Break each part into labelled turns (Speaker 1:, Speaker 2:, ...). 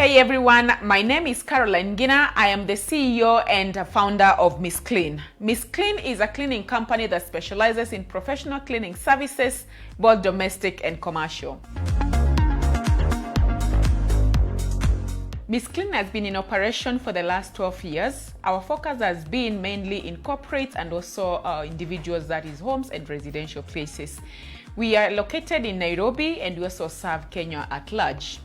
Speaker 1: Hey everyone, my name is Caroline Gina. I am the CEO and founder of Miss Clean. Miss Clean is a cleaning company that specializes in professional cleaning services, both domestic and commercial. Miss Clean has been in operation for the last 12 years. Our focus has been mainly in corporates and also individuals, that is homes and residential places. We are located in Nairobi and we also serve Kenya at large.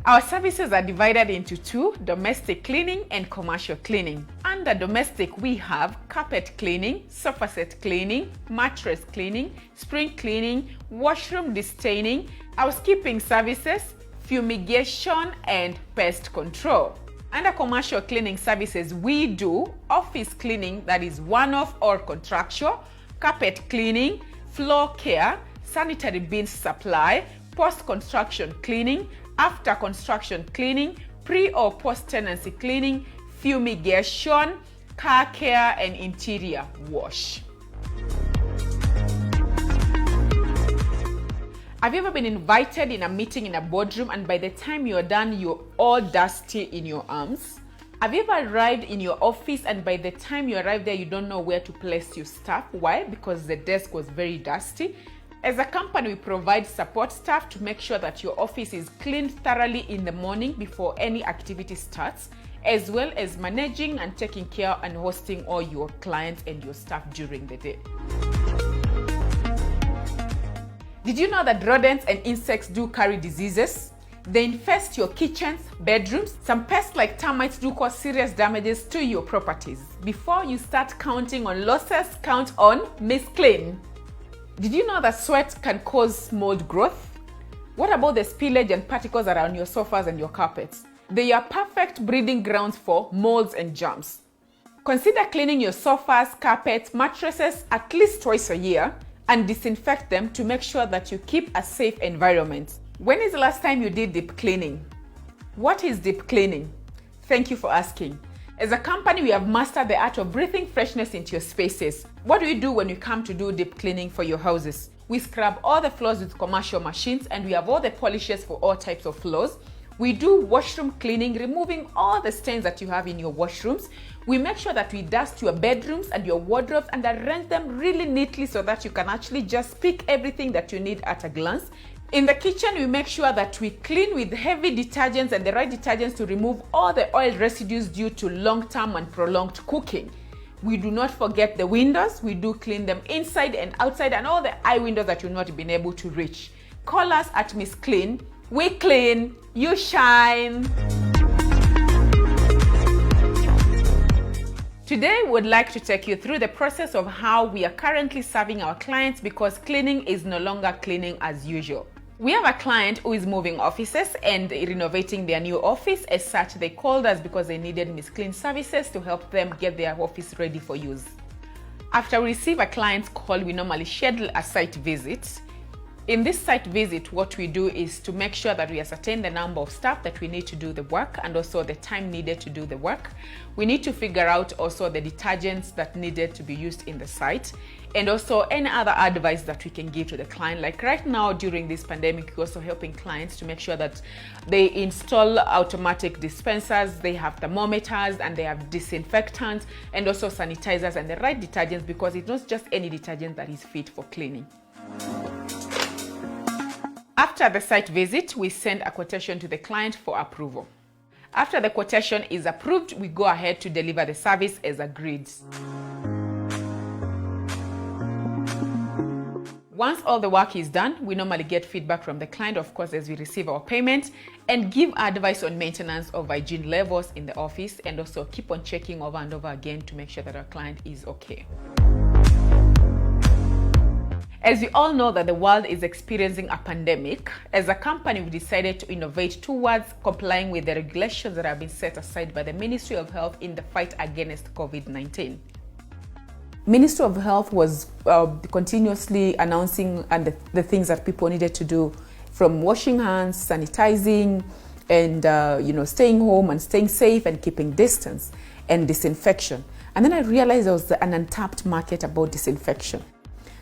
Speaker 1: Our services are divided into two: domestic cleaning and commercial cleaning. Under domestic, we have carpet cleaning, sofa set cleaning, mattress cleaning, spring cleaning, washroom destaining, housekeeping services, fumigation, and pest control. Under commercial cleaning services, we do office cleaning, that is one-off or contractual, carpet cleaning, floor care, sanitary bins supply, post-construction cleaning, after construction cleaning, pre or post-tenancy cleaning, fumigation, car care, and interior wash. Have you ever been invited in a meeting in a boardroom and by the time you're done, you're all dusty in your arms? Have you ever arrived in your office and by the time you arrive there, you don't know where to place your stuff? Why? Because the desk was very dusty. As a company, we provide support staff to make sure that your office is cleaned thoroughly in the morning before any activity starts, as well as managing and taking care and hosting all your clients and your staff during the day. Did you know that rodents and insects do carry diseases? They infest your kitchens, bedrooms. Some pests like termites do cause serious damages to your properties. Before you start counting on losses, count on Miss Clean. Did you know that sweat can cause mold growth? What about the spillage and particles around your sofas and your carpets? They are perfect breeding grounds for molds and germs. Consider cleaning your sofas, carpets, mattresses at least twice a year and disinfect them to make sure that you keep a safe environment. When is the last time you did deep cleaning? What is deep cleaning? Thank you for asking. As a company, we have mastered the art of breathing freshness into your spaces. What do we do when you come to do deep cleaning for your houses? We scrub all the floors with commercial machines and we have all the polishes for all types of floors. We do washroom cleaning, removing all the stains that you have in your washrooms. We make sure that we dust your bedrooms and your wardrobes and arrange them really neatly so that you can actually just pick everything that you need at a glance. In the kitchen, we make sure that we clean with heavy detergents and the right detergents to remove all the oil residues due to long-term and prolonged cooking. We do not forget the windows. We do clean them inside and outside and all the eye windows that you've not been able to reach. Call us at Miss Clean. We clean, you shine. Today, we'd like to take you through the process of how we are currently serving our clients because cleaning is no longer cleaning as usual. We have a client who is moving offices and renovating their new office. As such, they called us because they needed Miss Clean services to help them get their office ready for use. After we receive a client's call, we normally schedule a site visit. In this site visit, what we do is to make sure that we ascertain the number of staff that we need to do the work and also the time needed to do the work. We need to figure out also the detergents that needed to be used in the site and also any other advice that we can give to the client. Like right now during this pandemic, we're also helping clients to make sure that they install automatic dispensers, they have thermometers and they have disinfectants and also sanitizers and the right detergents because it's not just any detergent that is fit for cleaning. After the site visit, we send a quotation to the client for approval. After the quotation is approved, we go ahead to deliver the service as agreed. Once all the work is done, we normally get feedback from the client, of course, as we receive our payment and give advice on maintenance of hygiene levels in the office and also keep on checking over and over again to make sure that our client is okay. As we all know that the world is experiencing a pandemic, as a company, we decided to innovate towards complying with the regulations that have been set aside by the Ministry of Health in the fight against COVID-19. Ministry of Health was continuously announcing and the things that people needed to do, from washing hands, sanitizing, and staying home and staying safe and keeping distance and disinfection. And then I realized there was an untapped market about disinfection.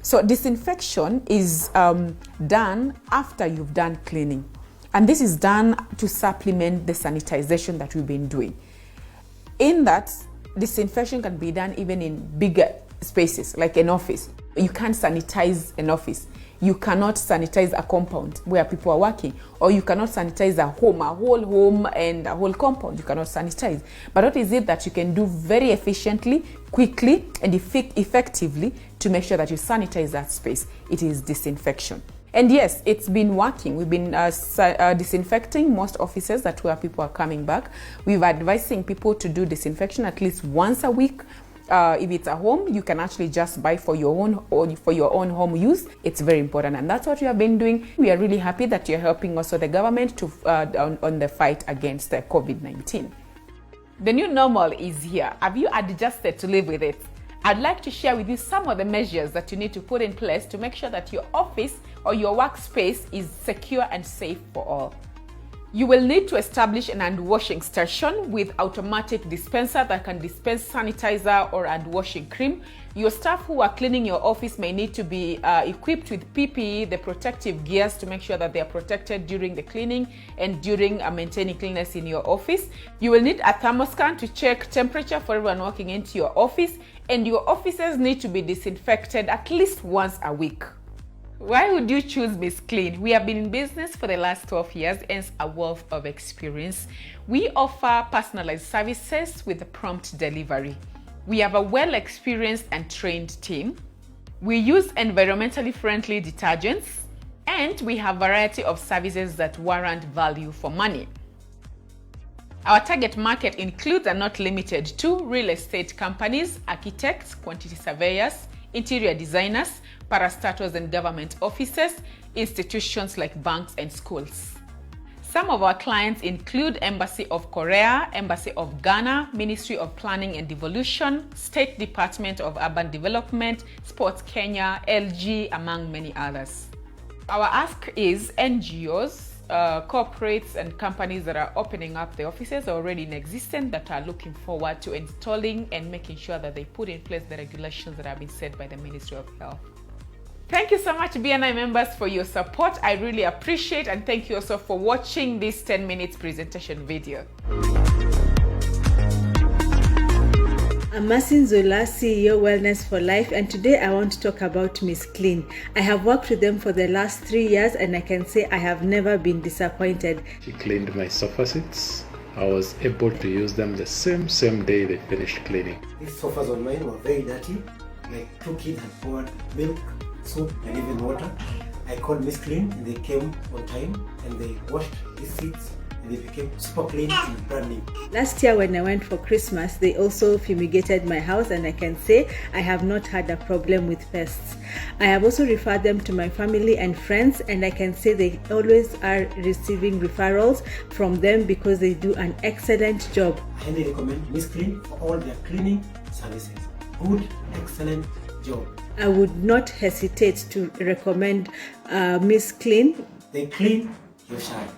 Speaker 1: So disinfection is done after you've done cleaning. And this is done to supplement the sanitization that we've been doing. In that, disinfection can be done even in bigger spaces, like an office. You can't sanitize an office. You cannot sanitize a compound where people are working, or you cannot sanitize a whole home and a whole compound. You cannot sanitize. But what is it that you can do very efficiently, quickly, and effectively to make sure that you sanitize that space? It is disinfection. And yes, it's been working. We've been disinfecting most offices where people are coming back. We're advising people to do disinfection at least once a week. If it's a home, you can actually just buy for your own home use. It's very important, and that's what we have been doing. We are really happy that you're helping also the government to on the fight against COVID-19. The new normal is here. Have you adjusted to live with it? I'd like to share with you some of the measures that you need to put in place to make sure that your office or your workspace is secure and safe for all. You will need to establish an hand washing station with automatic dispenser that can dispense sanitizer or hand washing cream. Your staff who are cleaning your office may need to be equipped with PPE, the protective gears, to make sure that they are protected during the cleaning and during maintaining cleanliness in your office. You will need a thermoscan to check temperature for everyone walking into your office, and your offices need to be disinfected at least once a week. Why would you choose Miss Clean? We have been in business for the last 12 years and a wealth of experience. We offer personalized services with a prompt delivery. We have a well-experienced and trained team. We use environmentally friendly detergents, and we have a variety of services that warrant value for money. Our target market includes and not limited to real estate companies, architects, quantity surveyors, interior designers, parastatals and government offices, institutions like banks and schools. Some of our clients include Embassy of Korea, Embassy of Ghana, Ministry of Planning and Devolution, State Department of Urban Development, Sports Kenya, LG, among many others. Our ask is NGOs, corporates and companies that are opening up the offices already in existence that are looking forward to installing and making sure that they put in place the regulations that have been set by the Ministry of Health. Thank you so much, BNI members, for your support. I really appreciate, and thank you also for watching this 10 minutes presentation video.
Speaker 2: I'm Masin Zola, CEO Wellness for Life, and today I want to talk about Miss Clean. I have worked with them for the last 3 years, and I can say I have never been disappointed.
Speaker 3: She cleaned my sofa seats. I was able to use them the same day they finished cleaning.
Speaker 4: These sofas on mine were very dirty. Like 2 kids had poured milk, soup and even water. I called Miss Clean and they came on time and they washed these seats and they became super clean and brand new.
Speaker 2: Last year when I went for Christmas, they also fumigated my house, and I can say I have not had a problem with pests. I have also referred them to my family and friends, and I can say they always are receiving referrals from them because they do an excellent job.
Speaker 4: I highly recommend Miss Clean for all their cleaning services. Good, excellent job.
Speaker 2: I would not hesitate to recommend Miss Clean.
Speaker 4: They clean, you shine.